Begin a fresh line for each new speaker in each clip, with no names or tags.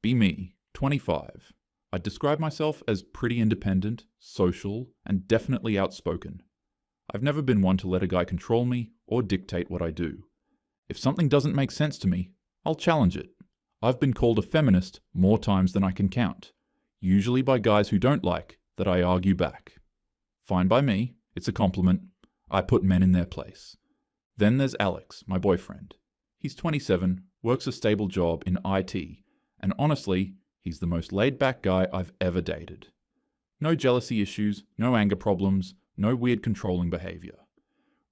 Be me, 25. I'd describe myself as pretty independent, social, and definitely outspoken. I've never been one to let a guy control me or dictate what I do. If something doesn't make sense to me, I'll challenge it. I've been called a feminist more times than I can count, usually by guys who don't like that I argue back. Fine by me, it's a compliment. I put men in their place. Then there's Alex, my boyfriend. He's 27, works a stable job in IT, and honestly, he's the most laid-back guy I've ever dated. No jealousy issues, no anger problems, no weird controlling behavior.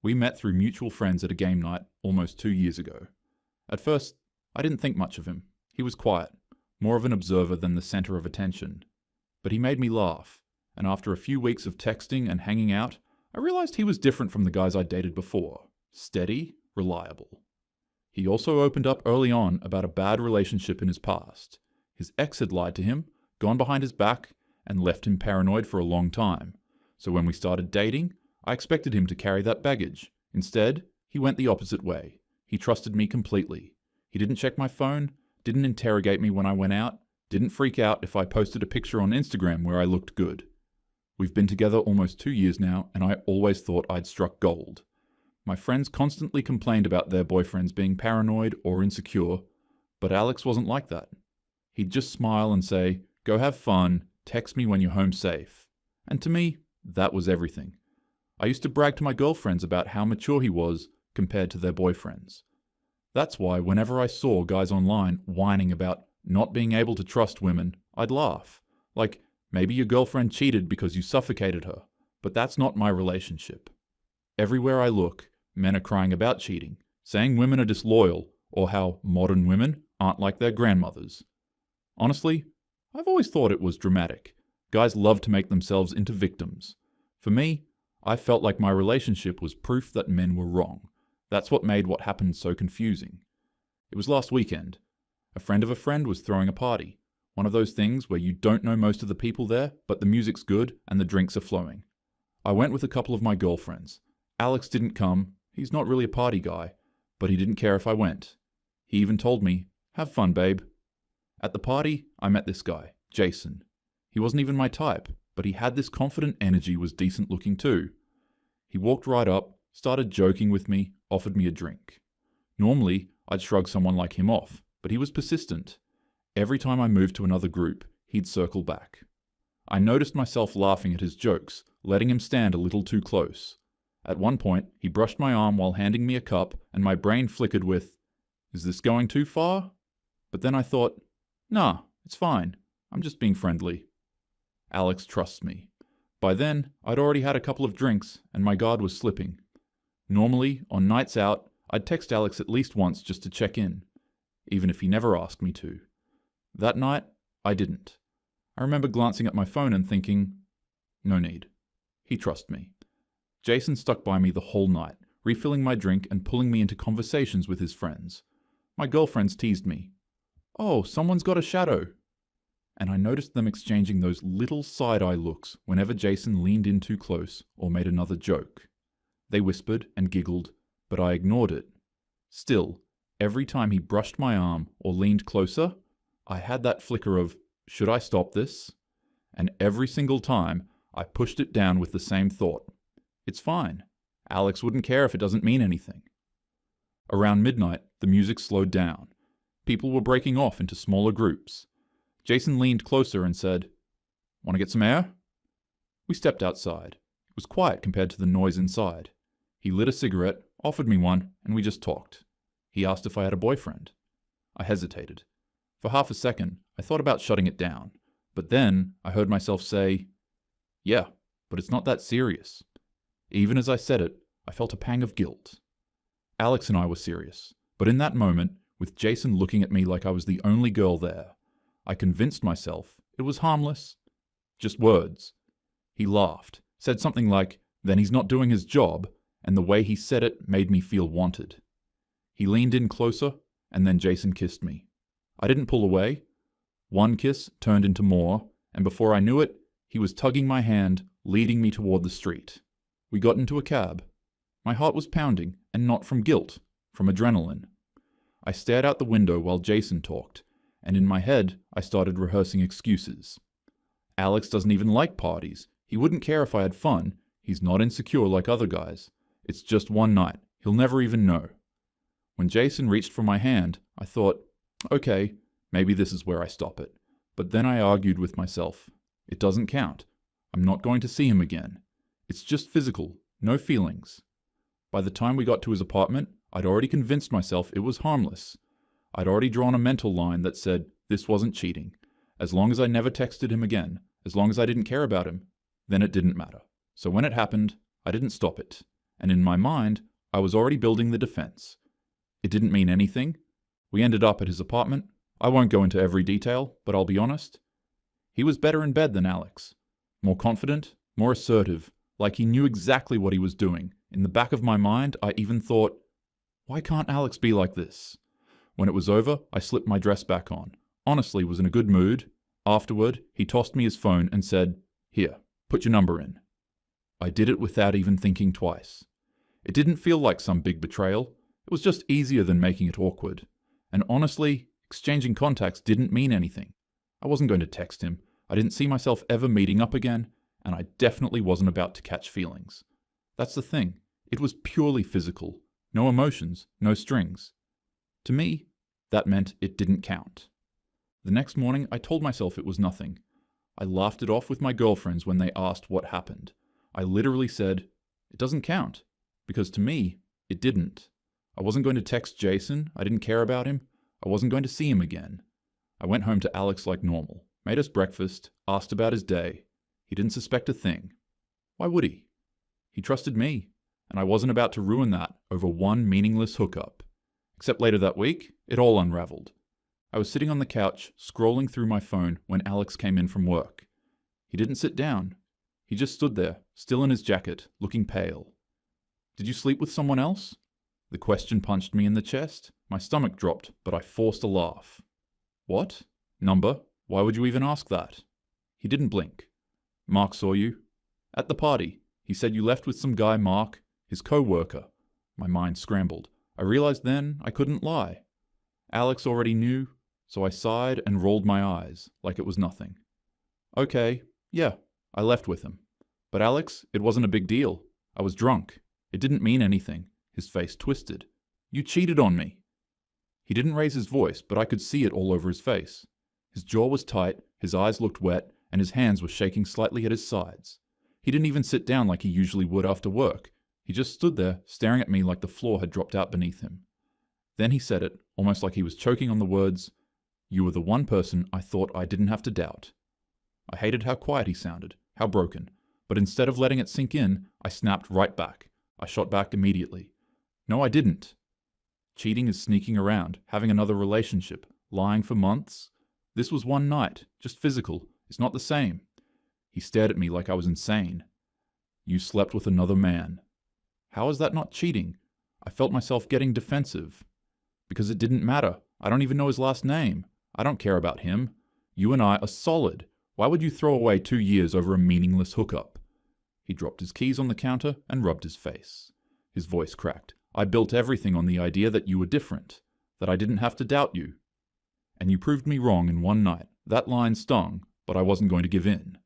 We met through mutual friends at a game night almost 2 years ago. At first, I didn't think much of him. He was quiet, more of an observer than the center of attention. But he made me laugh, and after a few weeks of texting and hanging out, I realized he was different from the guys I'd dated before. Steady, reliable. He also opened up early on about a bad relationship in his past. His ex had lied to him, gone behind his back, and left him paranoid for a long time. So when we started dating, I expected him to carry that baggage. Instead, he went the opposite way. He trusted me completely. He didn't check my phone, didn't interrogate me when I went out, didn't freak out if I posted a picture on Instagram where I looked good. We've been together almost 2 years now, and I always thought I'd struck gold. My friends constantly complained about their boyfriends being paranoid or insecure, but Alex wasn't like that. He'd just smile and say, "Go have fun, text me when you're home safe." And to me, that was everything. I used to brag to my girlfriends about how mature he was compared to their boyfriends. That's why whenever I saw guys online whining about not being able to trust women, I'd laugh. Like, maybe your girlfriend cheated because you suffocated her, but that's not my relationship. Everywhere I look, men are crying about cheating, saying women are disloyal, or how modern women aren't like their grandmothers. Honestly, I've always thought it was dramatic. Guys love to make themselves into victims. For me, I felt like my relationship was proof that men were wrong. That's what made what happened so confusing. It was last weekend. A friend of a friend was throwing a party. One of those things where you don't know most of the people there, but the music's good and the drinks are flowing. I went with a couple of my girlfriends. Alex didn't come. He's not really a party guy, but he didn't care if I went. He even told me, "Have fun, babe." At the party, I met this guy, Jason. He wasn't even my type, but he had this confident energy, was decent looking too. He walked right up, started joking with me, offered me a drink. Normally, I'd shrug someone like him off, but he was persistent. Every time I moved to another group, he'd circle back. I noticed myself laughing at his jokes, letting him stand a little too close. At one point, he brushed my arm while handing me a cup, and my brain flickered with, "Is this going too far?" But then I thought, "Nah, it's fine. I'm just being friendly." Alex trusts me. By then, I'd already had a couple of drinks, and my guard was slipping. Normally, on nights out, I'd text Alex at least once just to check in, even if he never asked me to. That night, I didn't. I remember glancing at my phone and thinking, no need. He trusts me. Jason stuck by me the whole night, refilling my drink and pulling me into conversations with his friends. My girlfriends teased me. "Oh, someone's got a shadow." And I noticed them exchanging those little side-eye looks whenever Jason leaned in too close or made another joke. They whispered and giggled, but I ignored it. Still, every time he brushed my arm or leaned closer, I had that flicker of, should I stop this? And every single time, I pushed it down with the same thought. It's fine. Alex wouldn't care if it doesn't mean anything. Around midnight, the music slowed down. People were breaking off into smaller groups. Jason leaned closer and said, "Want to get some air?" We stepped outside. It was quiet compared to the noise inside. He lit a cigarette, offered me one, and we just talked. He asked if I had a boyfriend. I hesitated. For half a second, I thought about shutting it down. But then, I heard myself say, "Yeah, but it's not that serious." Even as I said it, I felt a pang of guilt. Alex and I were serious, but in that moment, with Jason looking at me like I was the only girl there, I convinced myself it was harmless. Just words. He laughed, said something like, "Then he's not doing his job," and the way he said it made me feel wanted. He leaned in closer, and then Jason kissed me. I didn't pull away. One kiss turned into more, and before I knew it, he was tugging my hand, leading me toward the street. We got into a cab. My heart was pounding, and not from guilt, from adrenaline. I stared out the window while Jason talked, and in my head, I started rehearsing excuses. Alex doesn't even like parties. He wouldn't care if I had fun. He's not insecure like other guys. It's just one night. He'll never even know. When Jason reached for my hand, I thought, okay, maybe this is where I stop it. But then I argued with myself. It doesn't count. I'm not going to see him again. It's just physical, no feelings. By the time we got to his apartment, I'd already convinced myself it was harmless. I'd already drawn a mental line that said this wasn't cheating. As long as I never texted him again, as long as I didn't care about him, then it didn't matter. So when it happened, I didn't stop it. And in my mind, I was already building the defense. It didn't mean anything. We ended up at his apartment. I won't go into every detail, but I'll be honest. He was better in bed than Alex. More confident, more assertive, like he knew exactly what he was doing. In the back of my mind, I even thought, why can't Alex be like this? When it was over, I slipped my dress back on. Honestly, was in a good mood. Afterward, he tossed me his phone and said, "Here, put your number in." I did it without even thinking twice. It didn't feel like some big betrayal. It was just easier than making it awkward. And honestly, exchanging contacts didn't mean anything. I wasn't going to text him. I didn't see myself ever meeting up again, and I definitely wasn't about to catch feelings. That's the thing. It was purely physical. No emotions, no strings. To me, that meant it didn't count. The next morning, I told myself it was nothing. I laughed it off with my girlfriends when they asked what happened. I literally said, it doesn't count, because to me, it didn't. I wasn't going to text Jason. I didn't care about him. I wasn't going to see him again. I went home to Alex like normal, made us breakfast, asked about his day. He didn't suspect a thing. Why would he? He trusted me, and I wasn't about to ruin that over one meaningless hookup. Except later that week, it all unraveled. I was sitting on the couch, scrolling through my phone when Alex came in from work. He didn't sit down. He just stood there, still in his jacket, looking pale. Did you sleep with someone else? The question punched me in the chest. My stomach dropped, but I forced a laugh. What? Number? Why would you even ask that? He didn't blink. Mark saw you. At the party. He said you left with some guy, Mark, his co-worker. My mind scrambled. I realized then I couldn't lie. Alex already knew, so I sighed and rolled my eyes, like it was nothing. Okay, yeah, I left with him. But Alex, it wasn't a big deal. I was drunk. It didn't mean anything. His face twisted. You cheated on me. He didn't raise his voice, but I could see it all over his face. His jaw was tight, his eyes looked wet, and his hands were shaking slightly at his sides. He didn't even sit down like he usually would after work. He just stood there, staring at me like the floor had dropped out beneath him. Then he said it, almost like he was choking on the words, "You were the one person I thought I didn't have to doubt." I hated how quiet he sounded, how broken, but instead of letting it sink in, I snapped right back. I shot back immediately. No, I didn't. Cheating is sneaking around, having another relationship, lying for months. This was one night, just physical. It's not the same. He stared at me like I was insane. You slept with another man. How is that not cheating? I felt myself getting defensive. Because it didn't matter. I don't even know his last name. I don't care about him. You and I are solid. Why would you throw away 2 years over a meaningless hookup? He dropped his keys on the counter and rubbed his face. His voice cracked. I built everything on the idea that you were different, that I didn't have to doubt you. And you proved me wrong in one night. That line stung, but I wasn't going to give in.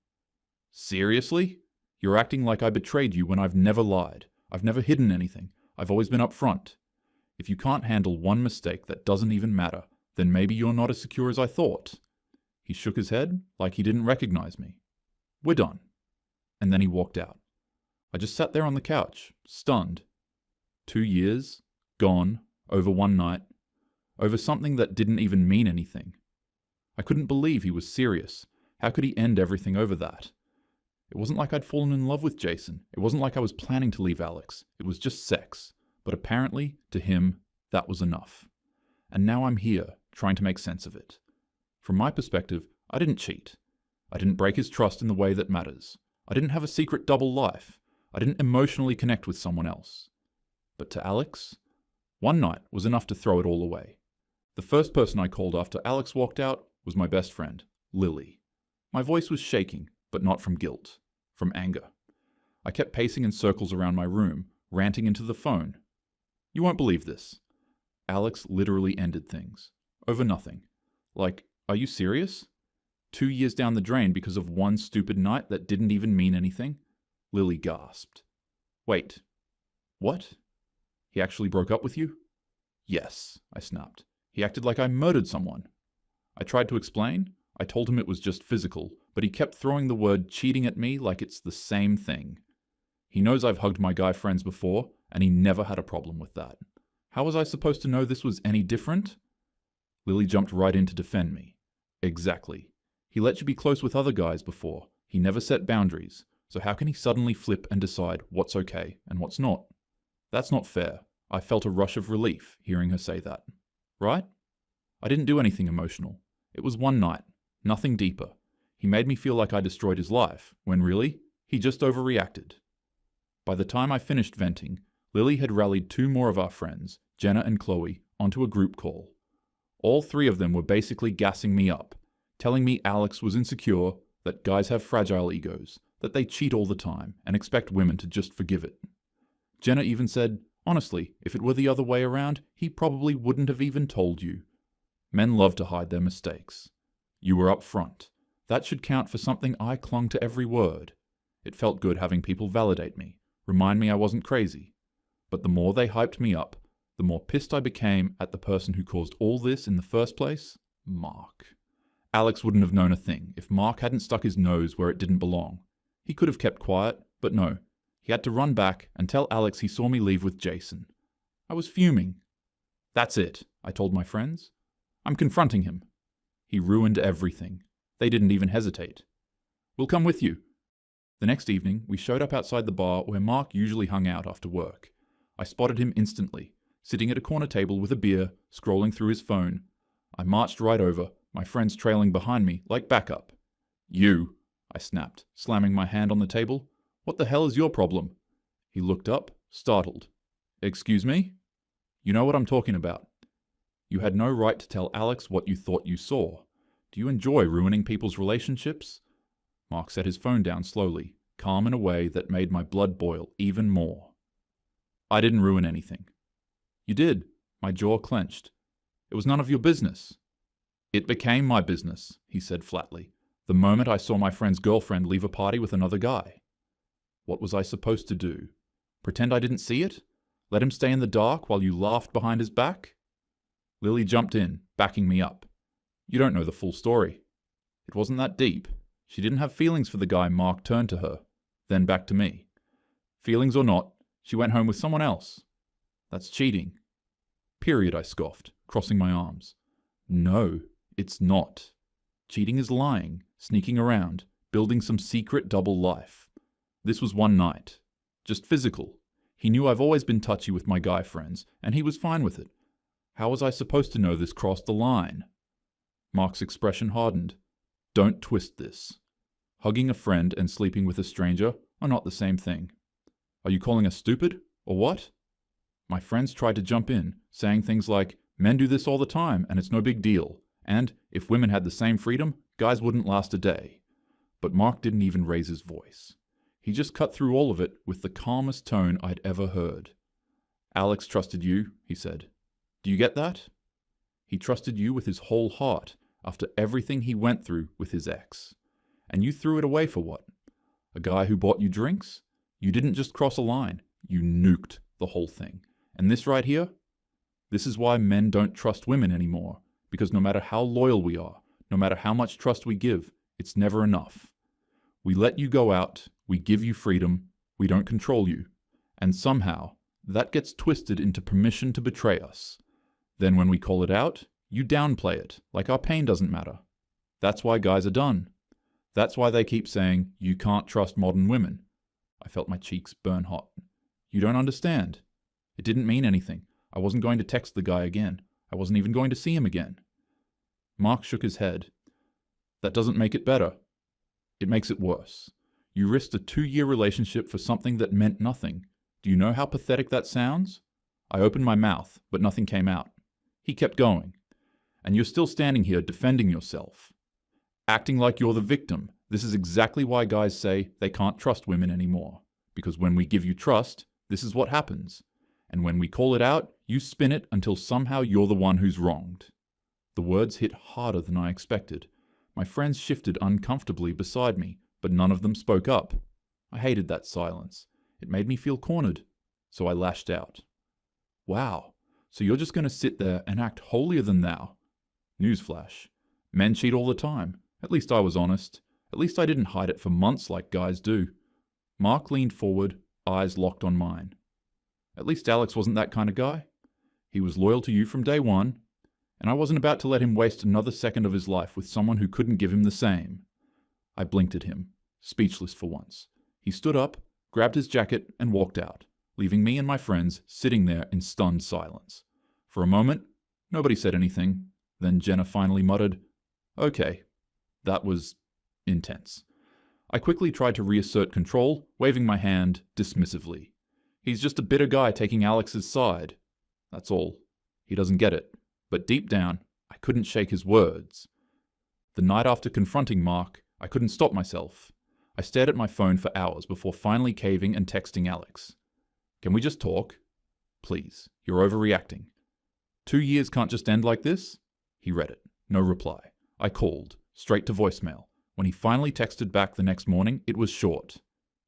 Seriously? You're acting like I betrayed you when I've never lied. I've never hidden anything. I've always been upfront. If you can't handle one mistake that doesn't even matter, then maybe you're not as secure as I thought. He shook his head like he didn't recognize me. We're done. And then he walked out. I just sat there on the couch, stunned. 2 years, gone, over one night, over something that didn't even mean anything. I couldn't believe he was serious. How could he end everything over that? It wasn't like I'd fallen in love with Jason. It wasn't like I was planning to leave Alex. It was just sex. But apparently, to him, that was enough. And now I'm here, trying to make sense of it. From my perspective, I didn't cheat. I didn't break his trust in the way that matters. I didn't have a secret double life. I didn't emotionally connect with someone else. But to Alex, one night was enough to throw it all away. The first person I called after Alex walked out was my best friend, Lily. My voice was shaking, but not from guilt, from anger. I kept pacing in circles around my room, ranting into the phone. You won't believe this. Alex literally ended things. Over nothing. Like, Are you serious? 2 years down the drain because of one stupid night that didn't even mean anything? Lily gasped. Wait. What? He actually broke up with you? Yes, I snapped. He acted like I murdered someone. I tried to explain. I told him it was just physical, but he kept throwing the word cheating at me like it's the same thing. He knows I've hugged my guy friends before, and he never had a problem with that. How was I supposed to know this was any different? Lily jumped right in to defend me. Exactly. He let you be close with other guys before. He never set boundaries. So how can he suddenly flip and decide what's okay and what's not? That's not fair. I felt a rush of relief hearing her say that. Right? I didn't do anything emotional. It was one night. Nothing deeper. He made me feel like I destroyed his life, when really, he just overreacted. By the time I finished venting, Lily had rallied 2 more of our friends, Jenna and Chloe, onto a group call. All 3 of them were basically gassing me up, telling me Alex was insecure, that guys have fragile egos, that they cheat all the time and expect women to just forgive it. Jenna even said, honestly, if it were the other way around, he probably wouldn't have even told you. Men love to hide their mistakes. You were up front. That should count for something. I clung to every word. It felt good having people validate me, remind me I wasn't crazy. But the more they hyped me up, the more pissed I became at the person who caused all this in the first place, Mark. Alex wouldn't have known a thing if Mark hadn't stuck his nose where it didn't belong. He could have kept quiet, but no. He had to run back and tell Alex he saw me leave with Jason. I was fuming. That's it, I told my friends. I'm confronting him. He ruined everything. They didn't even hesitate. We'll come with you. The next evening, we showed up outside the bar where Mark usually hung out after work. I spotted him instantly, sitting at a corner table with a beer, scrolling through his phone. I marched right over, my friends trailing behind me like backup. You, I snapped, slamming my hand on the table. What the hell is your problem? He looked up, startled. Excuse me? You know what I'm talking about. You had no right to tell Alex what you thought you saw. Do you enjoy ruining people's relationships? Mark set his phone down slowly, calm in a way that made my blood boil even more. I didn't ruin anything. You did. My jaw clenched. It was none of your business. It became my business, he said flatly, the moment I saw my friend's girlfriend leave a party with another guy. What was I supposed to do? Pretend I didn't see it? Let him stay in the dark while you laughed behind his back? Lily jumped in, backing me up. You don't know the full story. It wasn't that deep. She didn't have feelings for the guy. Mark turned to her, then back to me. Feelings or not, she went home with someone else. That's cheating. Period, I scoffed, crossing my arms. No, it's not. Cheating is lying, sneaking around, building some secret double life. This was one night. Just physical. He knew I've always been touchy with my guy friends, and he was fine with it. How was I supposed to know this crossed the line? Mark's expression hardened. Don't twist this. Hugging a friend and sleeping with a stranger are not the same thing. Are you calling us stupid, or what? My friends tried to jump in, saying things like, men do this all the time and it's no big deal, and if women had the same freedom, guys wouldn't last a day. But Mark didn't even raise his voice. He just cut through all of it with the calmest tone I'd ever heard. Alex trusted you, he said. Do you get that? He trusted you with his whole heart after everything he went through with his ex. And you threw it away for what? A guy who bought you drinks? You didn't just cross a line. You nuked the whole thing. And this right here? This is why men don't trust women anymore. Because no matter how loyal we are, no matter how much trust we give, it's never enough. We let you go out, we give you freedom, we don't control you. And somehow, that gets twisted into permission to betray us. Then when we call it out, you downplay it, like our pain doesn't matter. That's why guys are done. That's why they keep saying, you can't trust modern women. I felt my cheeks burn hot. You don't understand. It didn't mean anything. I wasn't going to text the guy again. I wasn't even going to see him again. Mark shook his head. That doesn't make it better. It makes it worse. You risked a 2-year relationship for something that meant nothing. Do you know how pathetic that sounds? I opened my mouth, but nothing came out. He kept going. And you're still standing here defending yourself. Acting like you're the victim. This is exactly why guys say they can't trust women anymore. Because when we give you trust, this is what happens. And when we call it out, you spin it until somehow you're the one who's wronged. The words hit harder than I expected. My friends shifted uncomfortably beside me, but none of them spoke up. I hated that silence. It made me feel cornered, so I lashed out. Wow, so you're just going to sit there and act holier than thou? Newsflash. Men cheat all the time. At least I was honest. At least I didn't hide it for months like guys do. Mark leaned forward, eyes locked on mine. At least Alex wasn't that kind of guy. He was loyal to you from day one, and I wasn't about to let him waste another second of his life with someone who couldn't give him the same. I blinked at him, speechless for once. He stood up, grabbed his jacket, and walked out, leaving me and my friends sitting there in stunned silence. For a moment, nobody said anything. Then Jenna finally muttered, "Okay." That was intense. I quickly tried to reassert control, waving my hand dismissively. He's just a bitter guy taking Alex's side. That's all. He doesn't get it. But deep down, I couldn't shake his words. The night after confronting Mark, I couldn't stop myself. I stared at my phone for hours before finally caving and texting Alex. "Can we just talk? Please, you're overreacting. 2 years can't just end like this?" He read it. No reply. I called, straight to voicemail. When he finally texted back the next morning, it was short.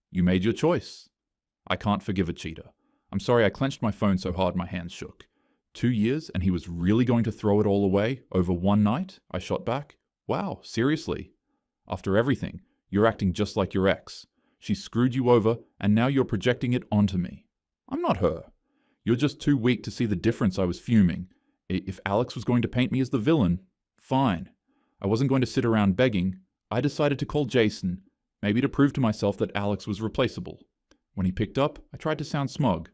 "You made your choice. I can't forgive a cheater. I'm sorry I clenched my phone so hard my hands shook." 2 years and he was really going to throw it all away over one night? I shot back. Wow, seriously? After everything, you're acting just like your ex. She screwed you over and now you're projecting it onto me. I'm not her. You're just too weak to see the difference. I was fuming. If Alex was going to paint me as the villain, fine. I wasn't going to sit around begging. I decided to call Jason, maybe to prove to myself that Alex was replaceable. When he picked up, I tried to sound smug.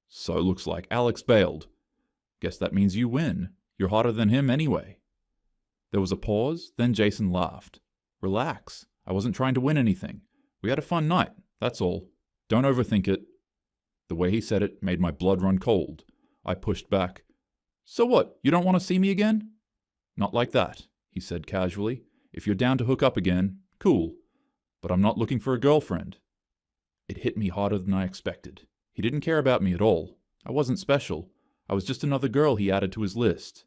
"So looks like Alex bailed. Guess that means you win. You're hotter than him anyway." There was a pause, then Jason laughed. "Relax. I wasn't trying to win anything. We had a fun night, that's all. Don't overthink it." The way he said it made my blood run cold. I pushed back. "So what, you don't want to see me again?" "Not like that," he said casually. "If you're down to hook up again, cool. But I'm not looking for a girlfriend." It hit me harder than I expected. He didn't care about me at all. I wasn't special. I was just another girl he added to his list.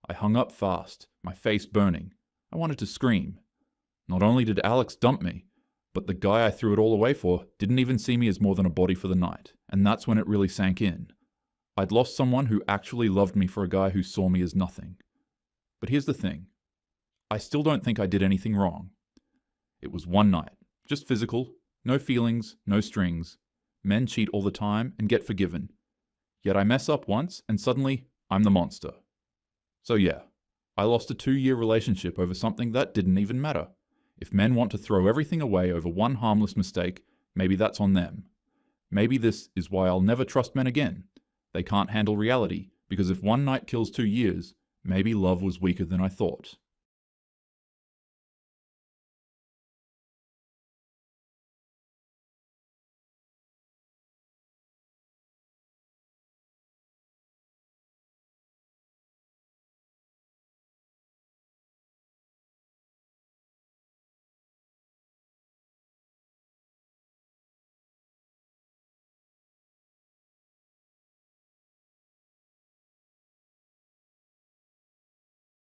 I hung up fast, my face burning. I wanted to scream. Not only did Alex dump me, but the guy I threw it all away for didn't even see me as more than a body for the night, and that's when it really sank in. I'd lost someone who actually loved me for a guy who saw me as nothing. But here's the thing. I still don't think I did anything wrong. It was one night, just physical, no feelings, no strings. Men cheat all the time and get forgiven. Yet I mess up once and suddenly I'm the monster. So yeah, I lost a 2-year relationship over something that didn't even matter. If men want to throw everything away over one harmless mistake, maybe that's on them. Maybe this is why I'll never trust men again. They can't handle reality, because if one night kills 2 years, maybe love was weaker than I thought.